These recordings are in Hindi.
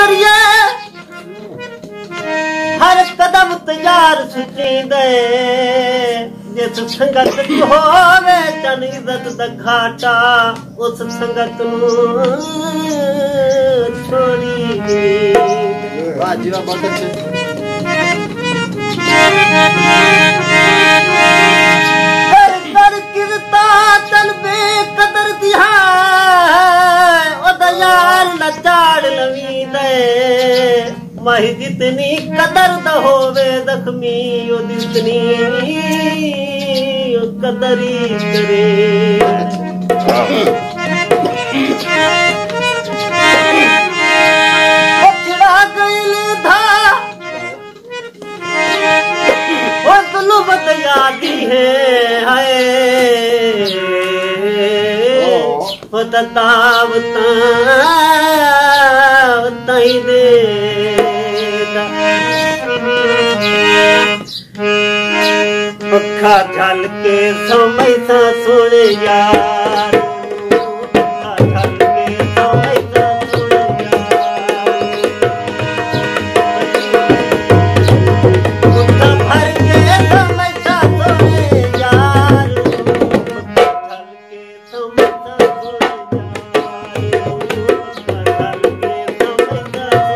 करिए हर कदम तैयार सुची दे जिस संगत होवे चन इज्जत दा घाटा उस संगत नू छोड़ी वाह जी वाह बहुत अच्छे कर किरता चल बेकदर दिया ओ दयाल न चाड़ लवी दे माही जितनी कदर द होवे जख्मी ओ जितनी कदरी करे चिड़ा गईल था ओ जुल्मत यादी है हाय ओ ततावता ताई दे पक्का झल के समय सा सुन यार पक्का झल के समय सा सुन यार उठा भर के समय सा सुन यार पक्का झल के समय सा सुन यार पक्का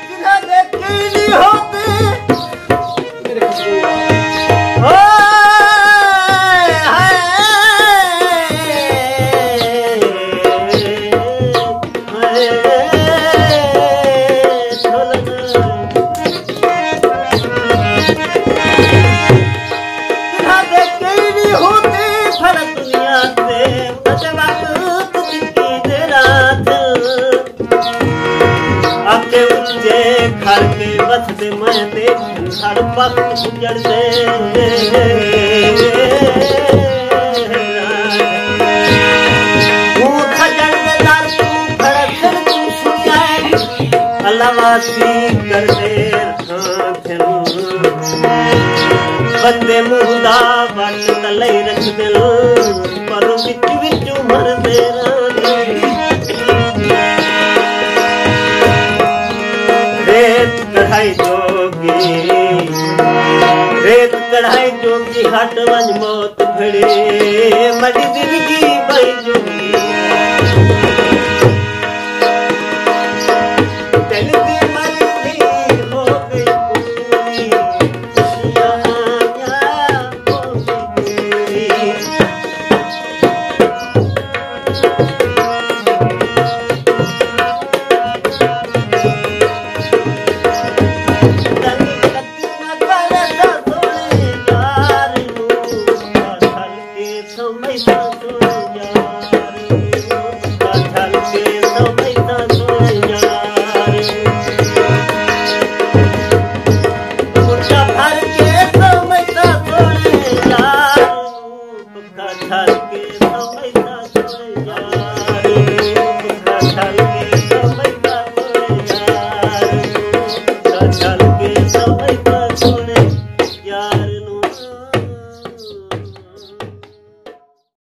झल के समय सा सुन घर के बसते मैं हर वक्त गुजर दे अल्लाहवासी कर दे बंदे मुहदा बट तले रख दिल पर विच विच मर दे कढ़ाई जोगी रेत कढ़ाई जोगी हट वंज मौत भड़े मड़ी जिंदगी भाई जोगी दिल की मर्जी हो गई पूरी खुशियां हो गई के समय